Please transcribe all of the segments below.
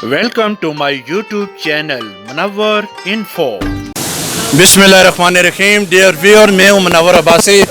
Welcome to my YouTube channel Munawar info. बिस्मिल्लाहिर्रहमानिर्रहीम। Dear viewer, मैं हूं मुनव्वर अब्बासी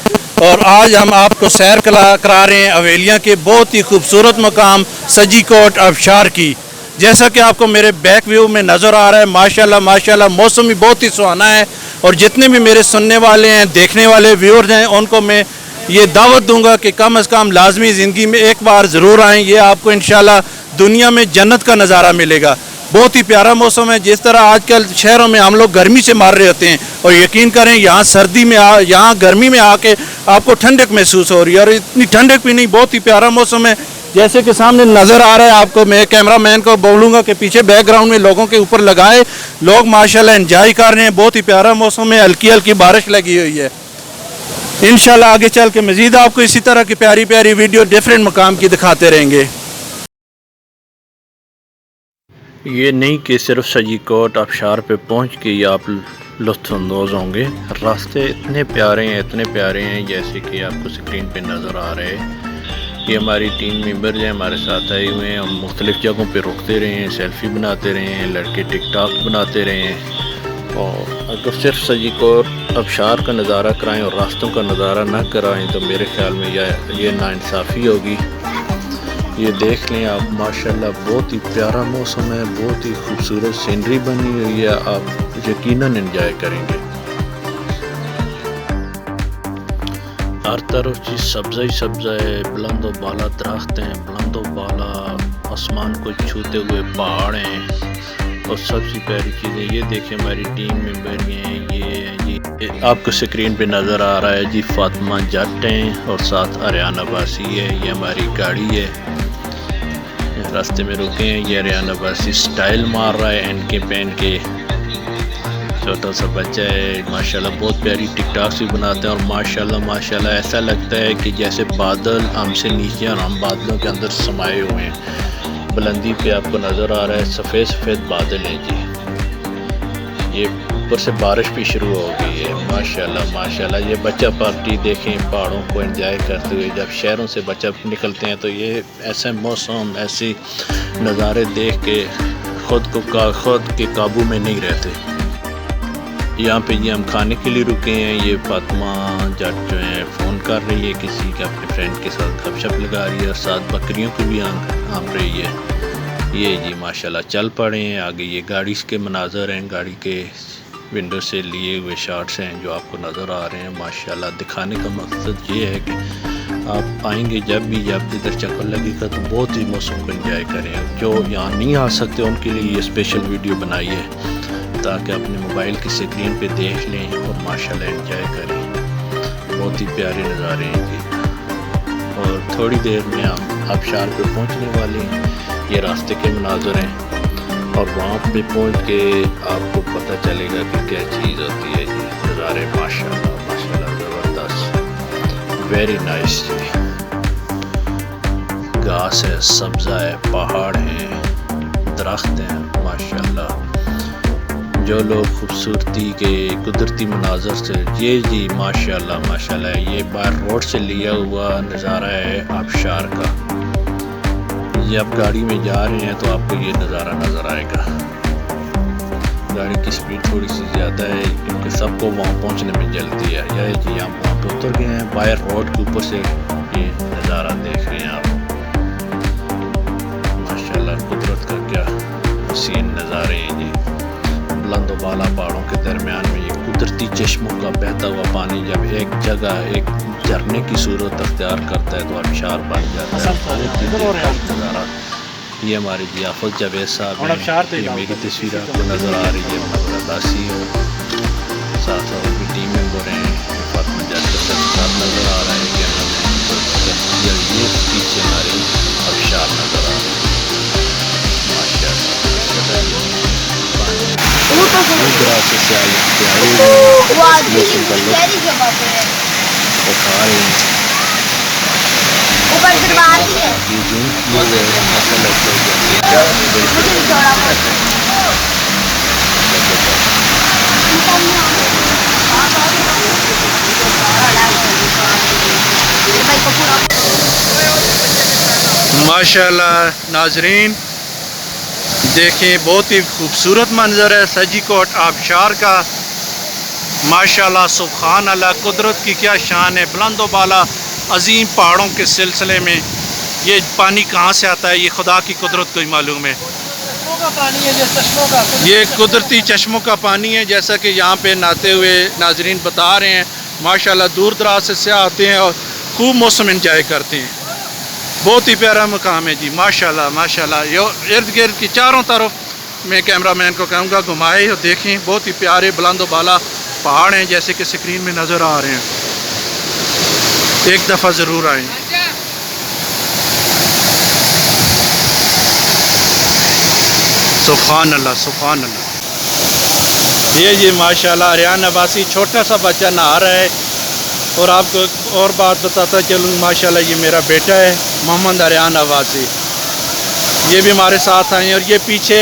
और आज हम आपको सैर करा रहे हैं हवेलियाँ के बहुत ही खूबसूरत मकाम सजी कोट आबशार की। जैसा कि आपको मेरे बैक व्यू में नज़र आ रहा है, माशाल्लाह माशाल्लाह मौसम भी बहुत ही सुहाना है। और जितने भी मेरे सुनने वाले हैं, देखने वाले व्यूअर्स हैं, उनको मैं ये दावत दूंगा कि कम से कम लाजमी ज़िंदगी में एक बार ज़रूर आएँ। ये आपको इंशाल्लाह दुनिया में जन्नत का नज़ारा मिलेगा। बहुत ही प्यारा मौसम है। जिस तरह आजकल शहरों में हम लोग गर्मी से मार रहे होते हैं, और यकीन करें यहाँ सर्दी में यहाँ गर्मी में आके आपको ठंडक महसूस हो रही है। और इतनी ठंडक भी नहीं, बहुत ही प्यारा मौसम है। जैसे कि सामने नज़र आ रहा है आपको, मैं कैमरामैन को बोलूँगा कि पीछे बैकग्राउंड में लोगों के ऊपर लगाए, लोग माशाल्लाह एंजॉय कर रहे हैं। बहुत ही प्यारा मौसम है, हल्की हल्की बारिश लगी हुई है। इंशाल्लाह आगे चल के मज़ीद आपको इसी तरह की प्यारी प्यारी वीडियो डिफरेंट मकाम की दिखाते रहेंगे। ये नहीं कि सिर्फ सजी कोट आबशार पे पहुँच के ही आप लुत्फ़अंदोज़ होंगे। रास्ते इतने प्यारे हैं जैसे कि आपको स्क्रीन पे नज़र आ रहे हैं। ये हमारी टीम मेंबर्स हैं, हमारे साथ आए हुए हैं। हम मुख्तलिफ़ जगहों पे रुकते रहे हैं, सेल्फ़ी बनाते रहे हैं, लड़के टिकटॉक बनाते रहे हैं। और अगर सिर्फ सजी कोट आबशार का नज़ारा कराएं और रास्तों का नज़ारा ना कराएं तो मेरे ख़्याल में ये नाइंसाफ़ी होगी। ये देख लें आप, माशाल्लाह बहुत ही प्यारा मौसम है, बहुत ही खूबसूरत सीनरी बनी हुई है। आप यकीनन एंजॉय करेंगे। हर तरफ चीज़ सब्ज़ा ही सब्ज़ा है, बुलंद व बाला दरख्त हैं, बुलंद व बाला आसमान को छूते हुए पहाड़ हैं। और सबसे प्यारी चीज़ें ये देखें, हमारी टीम मेंबर हैं। ये आपको स्क्रीन पे नज़र आ रहा है जी, फातिमा जट हैं और साथ आर्यान अब्बासी है। ये हमारी गाड़ी है, रास्ते में रुके हैं। ये आर्यान अब्बासी स्टाइल मार रहा है, एनके पहन के। छोटा सा बच्चा है, माशाल्लाह बहुत प्यारी टिकटॉक्स भी बनाते हैं। और माशाल्लाह ऐसा लगता है कि जैसे बादल हमसे नीचे और हम बादलों के अंदर समाये हुए हैं। बुलंदी पे आपको नज़र आ रहा है सफ़ेद बादल हैं जी। ये ऊपर से बारिश भी शुरू हो गई है। माशाल्लाह ये बच्चा पार्टी देखें, पहाड़ों को एंजॉय करते हुए। जब शहरों से बच्चा निकलते हैं तो ये ऐसे मौसम, ऐसे नज़ारे देख के खुद के काबू में नहीं रहते। यहाँ पे ये हम खाने के लिए रुके हैं। ये फातिमा जट जो है फ़ोन कर रही है किसी के, अपने फ्रेंड के साथ गपशप लगा रही है और साथ बकरियों को भी आम रही है। ये जी माशाल्लाह चल पड़े हैं आगे। ये गाड़ी के मनाजर हैं, गाड़ी के विंडो से लिए हुए शॉट्स हैं जो आपको नज़र आ रहे हैं। माशाल्लाह दिखाने का मकसद ये है कि आप आएंगे जब इधर चक्कर लगेगा तो बहुत ही मौसम को एंजॉय करें। जो यहाँ नहीं आ सकते उनके लिए ये स्पेशल वीडियो बनाई है ताकि अपने मोबाइल की स्क्रीन पे देख लें और माशाल्लाह एंजॉय करें। बहुत ही प्यारे नज़ारे हैं जी। और थोड़ी देर में हम आबशार पे पहुंचने वाले हैं। ये रास्ते के मनाज़र हैं और वहाँ पे पहुंच के आपको पता चलेगा कि क्या चीज़ होती है जी। नज़ारे माशाल्लाह ज़बरदस्त, वेरी नाइस जी। घास है, सब्ज़ा है, पहाड़ हैं, दरख्त हैं। माशाल्लाह जो लोग खूबसूरती के कुदरती मनाजर से, ये जी माशाल्लाह ये बाहर रोड से लिया हुआ नज़ारा है आबशार का। ये आप गाड़ी में जा रहे हैं तो आपको ये नज़ारा नज़र आएगा। गाड़ी की स्पीड थोड़ी सी ज़्यादा है क्योंकि सबको वहाँ पहुँचने में जल्दी है। यह जी हम वहाँ पे उतर गए हैं, बाहर रोड के ऊपर से ये नज़ारा देख रहे हैं आप। माशाल्लाह कुदरत का क्या हसीन नज़ारे हैं जी। बुलंद वाला पहाड़ों के दरमियान में ये कुदरती चश्मों का बहता हुआ पानी जब एक जगह एक झरने की सूरत अख्तियार करता है तो आबशार बन जाता है। नज़ारा ये हमारे जियाफत जावेद साहब हैं। ये मेरी तस्वीर आपको नज़र आ रही है, मुनव्वर अब्बासी हो, साथ और भी टीम मेंबर हैं। फातिमा जट का साथ नज़र आ रहा है कि ये पीछे हमारे आबशार नज़र आ रहे हैं। माशाल्लाह नाजरीन, देखें बहुत ही खूबसूरत मंजर है सजी कोट आबशार का। माशाल्लाह सुभान अल्लाह, कुदरत की क्या शान है। बुलंदो बाला अजीम पहाड़ों के सिलसिले में ये पानी कहाँ से आता है, ये खुदा की कुदरत को ही मालूम है। ये कुदरती चश्मों का पानी है, जैसा कि यहाँ पे नहाते हुए नाजरीन बता रहे हैं। माशाल्लाह दूर दराज से सयाह आते हैं और खूब मौसम इंजॉय करते हैं। बहुत ही प्यारा मकाम है जी, माशाल्लाह माशाल्लाह। यो इर्द गिर्द की चारों तरफ मैं कैमरामैन को कहूँगा घुमाए और देखें। बहुत ही प्यारे बुलंदो बाला पहाड़ हैं जैसे कि स्क्रीन में नज़र आ रहे हैं। एक दफ़ा ज़रूर आएँ। सुभान अल्लाह सुभान अल्लाह। ये माशाल्लाह अरियान अब्बासी छोटा सा बच्चा नहा रहा है। और आपको और बात बताता चलूँ, माशाल्लाह ये मेरा बेटा है मोहम्मद अरियान अब्बासी, ये भी हमारे साथ आए हैं। और ये पीछे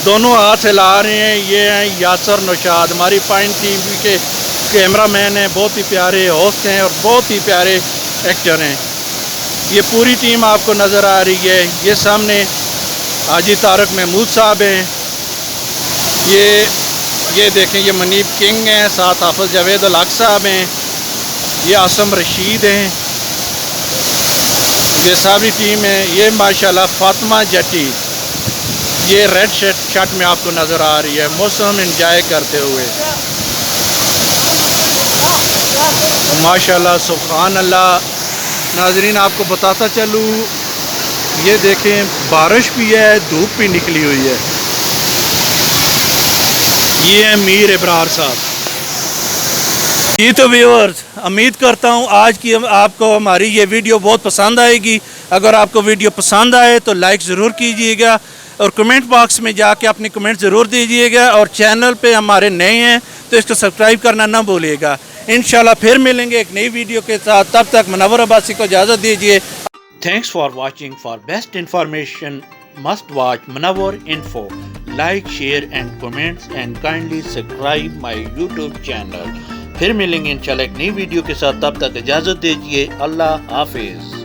दोनों हाथ हिला रहे हैं, ये हैं यासर नौशाद, हमारी पॉइंट टीवी के कैमरामैन हैं। बहुत ही प्यारे होस्ट हैं और बहुत ही प्यारे एक्टर हैं। ये पूरी टीम आपको नज़र आ रही है। ये सामने हाजी तारक महमूद साहब हैं। ये देखें, ये मनीब किंग हैं, साथ हाफिज़ जावेद अल हक साहब हैं। ये आसम रशीद हैं। ये सारी टीम है। ये माशाल्लाह फातिमा जट्टी, ये रेड शर्ट में आपको नज़र आ रही है मौसम एंजॉय करते हुए। माशाल्लाह सुभान अल्लाह। नाजरीन आपको बताता चलूँ, ये देखें बारिश भी है, धूप भी निकली हुई है। ये है मीर इब्रार साहब जी। तो व्यूअर्स, उम्मीद करता हूँ आज की आपको हमारी ये वीडियो बहुत पसंद आएगी। अगर आपको वीडियो पसंद आए तो लाइक ज़रूर कीजिएगा और कमेंट बॉक्स में जाके अपने कमेंट ज़रूर दीजिएगा। और चैनल पे हमारे नए हैं तो इसको सब्सक्राइब करना ना भूलिएगा। इंशाल्लाह फिर मिलेंगे एक नई वीडियो के साथ। तब तक मुनव्वर अब्बासी को इजाज़त दीजिए। Thanks for watching. For best information, must watch Munawwar Info. Like, share and comments and kindly subscribe my YouTube channel. फिर मिलेंगे इंशाल्लाह एक नई वीडियो के साथ। तब तक इजाज़त दीजिए। अल्लाह हाफिज़।